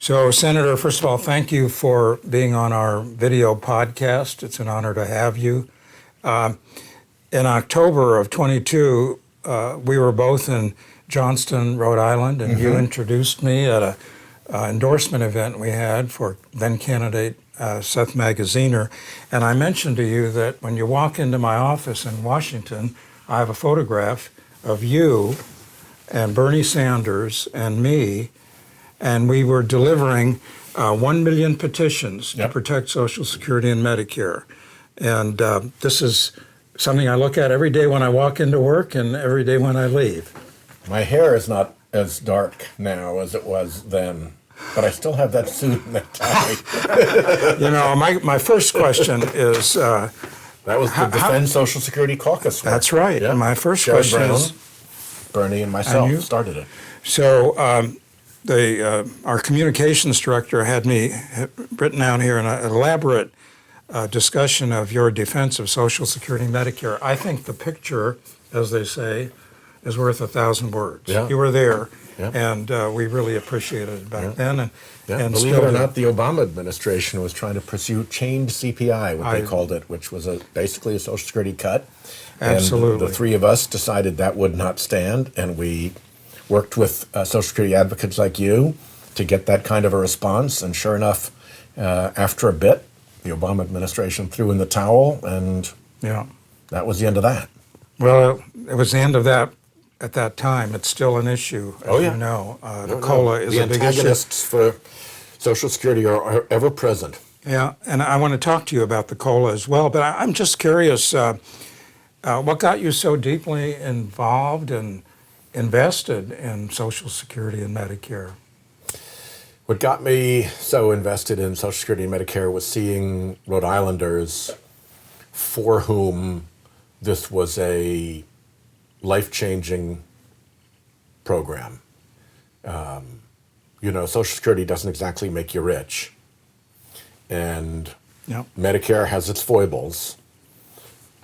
So, Senator, first of all, thank you for being on our video podcast. It's an honor to have you. In October of 22, we were both in Johnston, Rhode Island, and you introduced me at a endorsement event we had for then candidate Seth Magaziner. And I mentioned to you that when you walk into my office in Washington, I have a photograph of you and Bernie Sanders and me, and we were delivering 1 million petitions to protect Social Security and Medicare. And this is something I look at every day when I walk into work and every day when I leave. My hair is not as dark now as it was then, but I still have that suit and that tie. You know, my first question is... that was the Defend Social Security Caucus. That's right. Yeah. My first Sherrod question Brown, is... Bernie and myself you? started it. So our communications director had me written down here an elaborate discussion of your defense of Social Security and Medicare. I think the picture, as they say, is worth 1,000 words. Yeah. You were there, Yeah. and we really appreciated it back then. And Believe it or not, the Obama administration was trying to pursue chained CPI, what they called it, which was basically a Social Security cut. Absolutely. And the three of us decided that would not stand, and we worked with Social Security advocates like you to get that kind of a response. And sure enough, after a bit, the Obama administration threw in the towel, and that was the end of that. Well, it was the end of that at that time. It's still an issue, as you know. The COLA is a big issue. The antagonists for Social Security are ever present. Yeah, and I want to talk to you about the COLA as well, but I'm just curious, what got you so deeply involved and invested in Social Security and Medicare? What got me so invested in Social Security and Medicare was seeing Rhode Islanders for whom this was a life-changing program. You know, Social Security doesn't exactly make you rich. And Medicare has its foibles.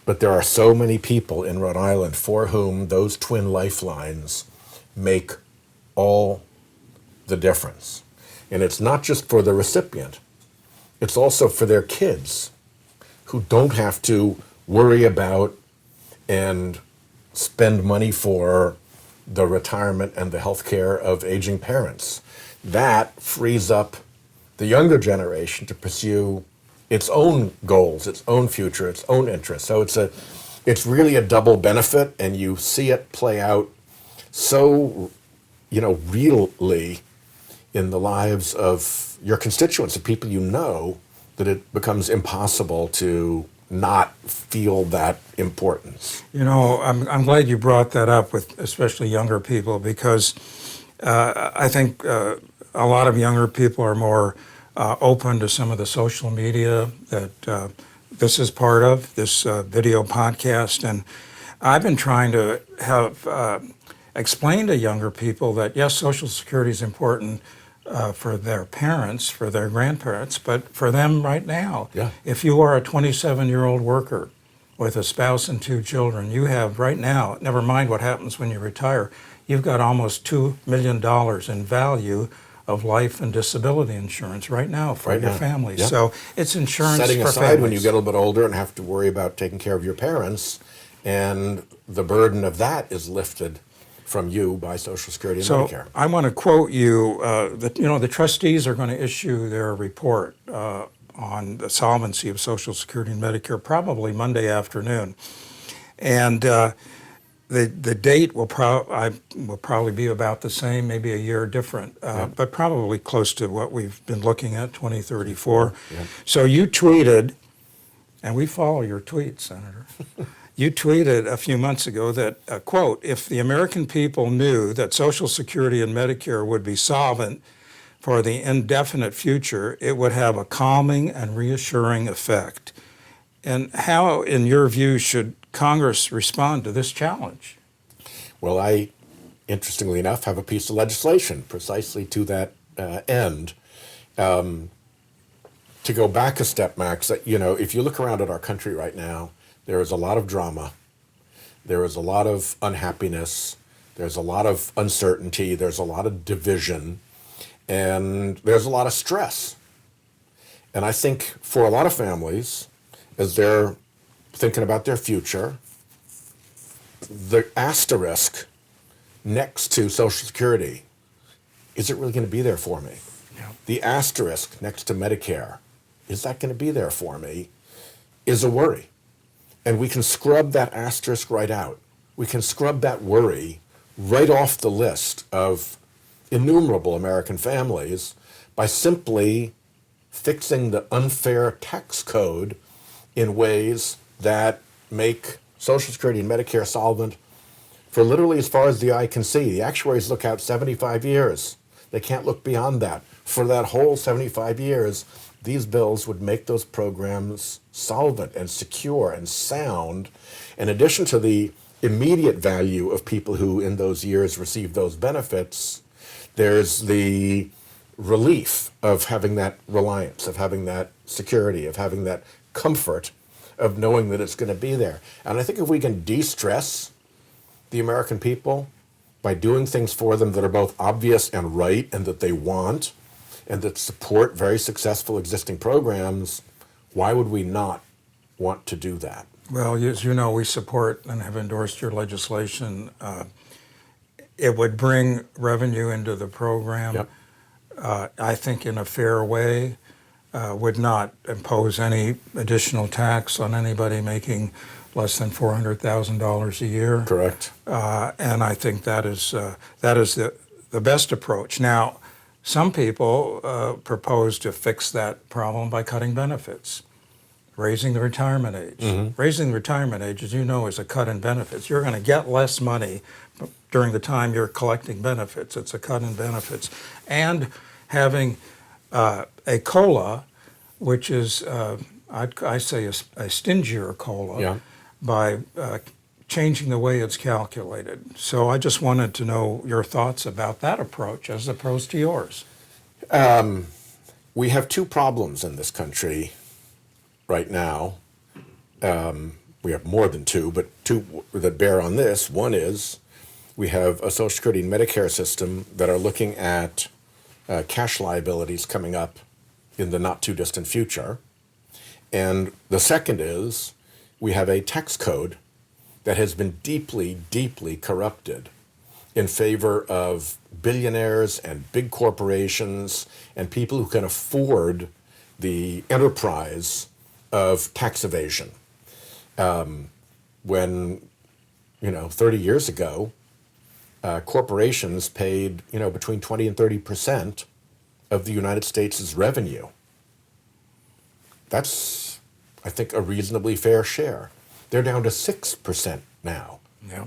But there are so many people in Rhode Island for whom those twin lifelines make all the difference. And it's not just for the recipient, it's also for their kids who don't have to worry about and spend money for the retirement and the health care of aging parents. That frees up the younger generation to pursue its own goals, its own future, its own interests. So it's really a double benefit, and you see it play out so, really in the lives of your constituents, the people you know, that it becomes impossible to not feel that importance. You know, I'm glad you brought that up with especially younger people, because I think a lot of younger people are more open to some of the social media that this is part of, this video podcast. And I've been trying to have explain to younger people that, yes, Social Security is important for their parents, for their grandparents, but for them right now. Yeah. If you are a 27-year-old worker with a spouse and 2 children, you have right now, never mind what happens when you retire, you've got almost $2 million in value of life and disability insurance right now for your family. Yeah. So it's insurance setting for aside families. when you get a little bit older and have to worry about taking care of your parents, and the burden of that is lifted from you by Social Security and Medicare. So I want to quote you that the trustees are going to issue their report on the solvency of Social Security and Medicare probably Monday afternoon, and the date will probably be about the same, maybe a year different, but probably close to what we've been looking at, 2034. Yeah. So you tweeted, and we follow your tweets, Senator. You tweeted a few months ago that, quote, if the American people knew that Social Security and Medicare would be solvent for the indefinite future, it would have a calming and reassuring effect. And how, in your view, should Congress respond to this challenge? Well, I, interestingly enough, have a piece of legislation precisely to that end. To go back a step, Max, if you look around at our country right now, there is a lot of drama. There is a lot of unhappiness. There's a lot of uncertainty. There's a lot of division. and there's a lot of stress. And I think for a lot of families, as they're thinking about their future, the asterisk next to Social Security, is it really going to be there for me? Yeah. The asterisk next to Medicare, is that going to be there for me, is a worry. And we can scrub that asterisk right out. We can scrub that worry right off the list of innumerable American families by simply fixing the unfair tax code in ways that make Social Security and Medicare solvent for literally as far as the eye can see. The actuaries look out 75 years. They can't look beyond that. For that whole 75 years, these bills would make those programs solvent and secure and sound, in addition to the immediate value of people who in those years receive those benefits. There's the relief of having that reliance, of having that security, of having that comfort of knowing that it's going to be there. And I think if we can de-stress the American people by doing things for them that are both obvious and right and that they want and that support very successful existing programs, why would we not want to do that? Well, as you know, we support and have endorsed your legislation. It would bring revenue into the program, Yep. I think in a fair way, would not impose any additional tax on anybody making less than $400,000 a year. Correct. And I think that is the best approach. Now, some people propose to fix that problem by cutting benefits, raising the retirement age. Mm-hmm. Raising the retirement age, as you know, is a cut in benefits. You're going to get less money during the time you're collecting benefits. It's a cut in benefits. And having a COLA, which is, I say, a stingier COLA, Yeah. by changing the way it's calculated. So I just wanted to know your thoughts about that approach as opposed to yours. We have two problems in this country right now. We have more than two, but two that bear on this. One is we have a Social Security and Medicare system that are looking at cash liabilities coming up in the not too distant future. And the second is we have a tax code that has been deeply, deeply corrupted in favor of billionaires and big corporations and people who can afford the enterprise of tax evasion. When, 30 years ago, corporations paid, between 20 and 30% of the United States' revenue. That's, I think, a reasonably fair share. They're down to 6% now. Yeah.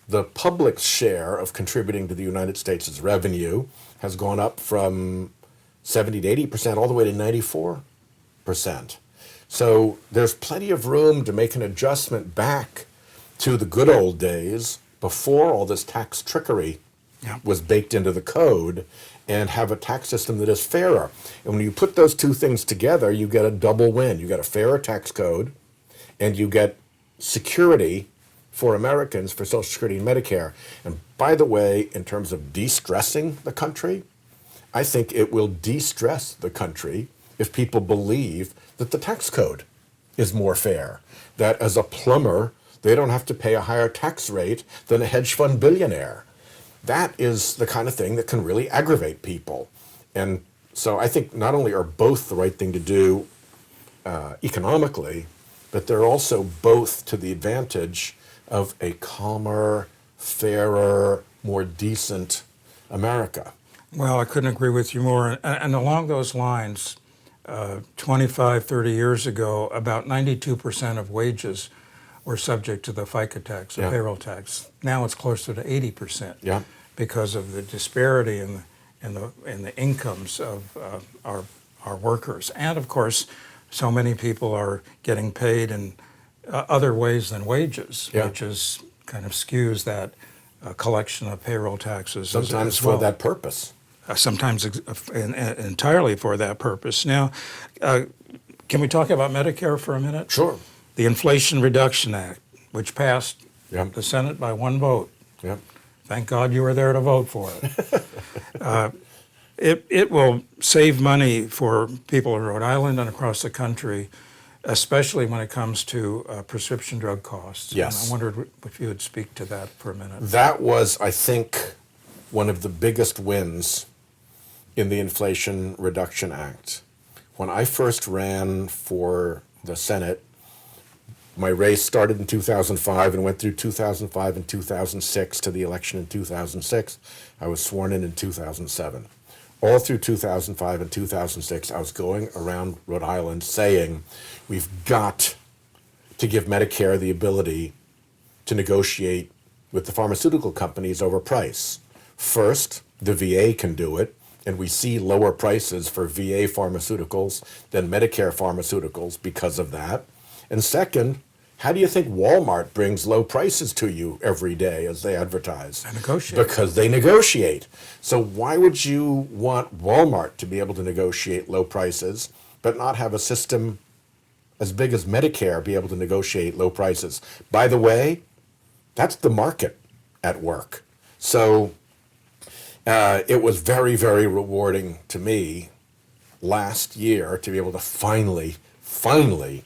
The public's share of contributing to the United States' revenue has gone up from 70 to 80% all the way to 94%. So there's plenty of room to make an adjustment back to the good old days before all this tax trickery was baked into the code, and have a tax system that is fairer. And when you put those two things together, you get a double win. You get a fairer tax code, and you get security for Americans for Social Security and Medicare. And by the way, in terms of de-stressing the country, I think it will de-stress the country if people believe that the tax code is more fair, that as a plumber, they don't have to pay a higher tax rate than a hedge fund billionaire. That is the kind of thing that can really aggravate people. And so I think not only are both the right thing to do economically, but they're also both to the advantage of a calmer, fairer, more decent America. Well, I couldn't agree with you more. And along those lines, 25, 30 years ago, about 92% of wages were subject to the FICA tax, the payroll tax. Now it's closer to 80% because of the disparity in the incomes of our workers. And of course, so many people are getting paid in other ways than wages, which is kind of skews that collection of payroll taxes. Sometimes as well. for that purpose. Sometimes entirely for that purpose. Now, can we talk about Medicare for a minute? Sure. The Inflation Reduction Act, which passed the Senate by one vote. Yep. Thank God you were there to vote for it. it will save money for people in Rhode Island and across the country, especially when it comes to prescription drug costs. Yes. And I wondered if you would speak to that for a minute. That was, I think, one of the biggest wins in the Inflation Reduction Act. When I first ran for the Senate, my race started in 2005 and went through 2005 and 2006 to the election in 2006. I was sworn in 2007. All through 2005 and 2006, I was going around Rhode Island saying, we've got to give Medicare the ability to negotiate with the pharmaceutical companies over price. First, the VA can do it, and we see lower prices for VA pharmaceuticals than Medicare pharmaceuticals because of that. And second, how do you think Walmart brings low prices to you every day as they advertise? They negotiate. Because they negotiate. So why would you want Walmart to be able to negotiate low prices, but not have a system as big as Medicare be able to negotiate low prices? By the way, that's the market at work. So it was very, very rewarding to me last year to be able to finally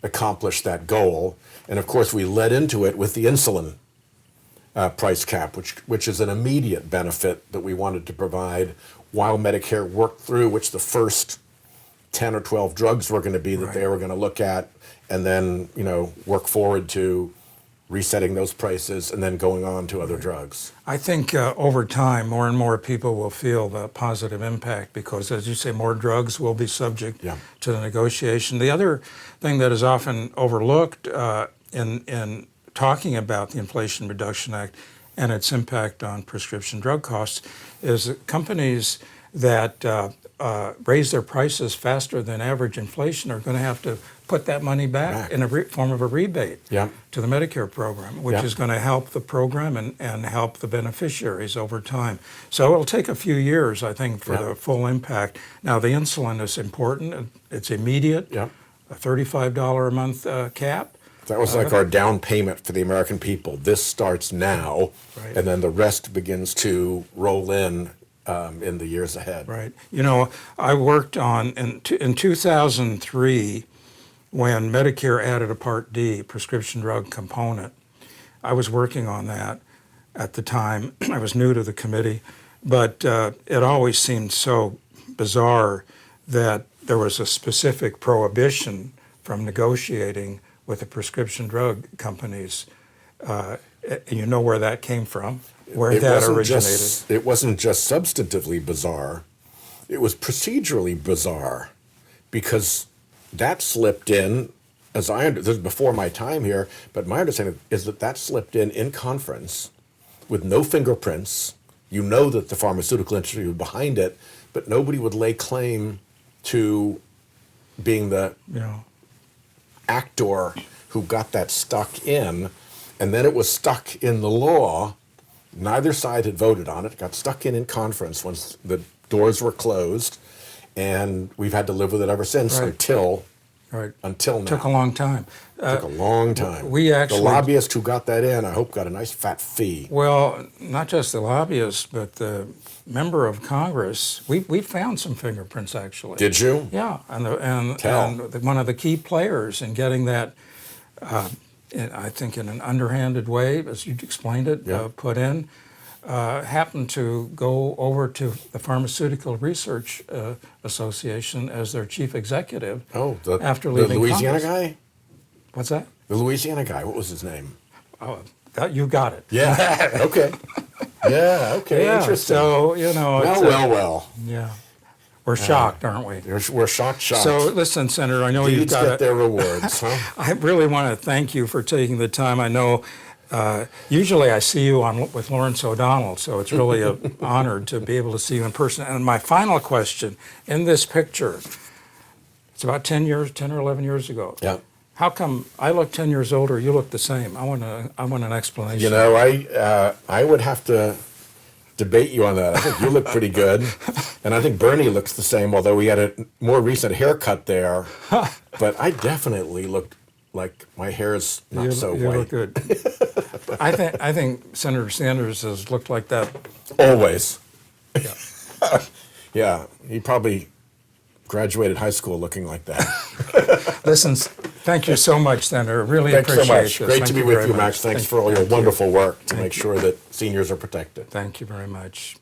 accomplish that goal. And of course, we led into it with the insulin price cap, which is an immediate benefit that we wanted to provide while Medicare worked through which the first 10 or 12 drugs were going to be that they were going to look at, and then work forward to resetting those prices and then going on to other drugs. I think over time, more and more people will feel the positive impact because, as you say, more drugs will be subject to the negotiation. The other thing that is often overlooked in talking about the Inflation Reduction Act and its impact on prescription drug costs is that companies that raise their prices faster than average inflation are going to have to put that money back in a form of a rebate to the Medicare program, which is going to help the program and help the beneficiaries over time. So it'll take a few years, I think, for the full impact. Now, the insulin is important. It's immediate, a $35 a month cap. That was like our down payment for the American people. This starts now, and then the rest begins to roll in the years ahead. Right. I worked on, in 2003, when Medicare added a Part D prescription drug component. I was working on that at the time. I was new to the committee, but it always seemed so bizarre that there was a specific prohibition from negotiating with the prescription drug companies. You know where that came from, where that originated. It wasn't just substantively bizarre. It was procedurally bizarre because that slipped in, this is before my time here, but my understanding is that slipped in conference with no fingerprints. You know that the pharmaceutical industry was behind it, but nobody would lay claim to being the actor who got that stuck in, and then it was stuck in the law. Neither side had voted on it. It got stuck in conference once the doors were closed, and we've had to live with it ever since until now. Took a long time. Took a long time. We actually, the lobbyist who got that in, I hope, got a nice fat fee. Well, not just the lobbyist, but the member of Congress. We found some fingerprints actually. Did you? Yeah, and one of the key players in getting that, I think in an underhanded way, as you explained it, put in, happened to go over to the Pharmaceutical Research Association as their chief executive. After leaving the Louisiana Congress. guy? What's that? The Louisiana guy. What was his name? Oh, you got it. Yeah. Okay. Interesting. So Well. Yeah. We're shocked, aren't we? We're shocked. So listen, Senator, I know you've Deeds got get their rewards, huh? I really want to thank you for taking the time. I know usually I see you with Lawrence O'Donnell, so it's really an honor to be able to see you in person. And my final question, in this picture, it's about 10 or 11 years ago. Yeah. How come I look 10 years older, you look the same? I want an explanation. I would have to debate you on that. I think you look pretty good, and I think Bernie looks the same, although we had a more recent haircut there. But I definitely look like my hair is not so white. You look good. I think Senator Sanders has looked like that always. Yeah. Yeah, he probably graduated high school looking like that. Listen, thank you so much, Senator. Really Thanks so appreciate much. this. Great Thank to be you with very you, much. Max. Thanks for all your wonderful work to make sure that seniors are protected. Thank you very much.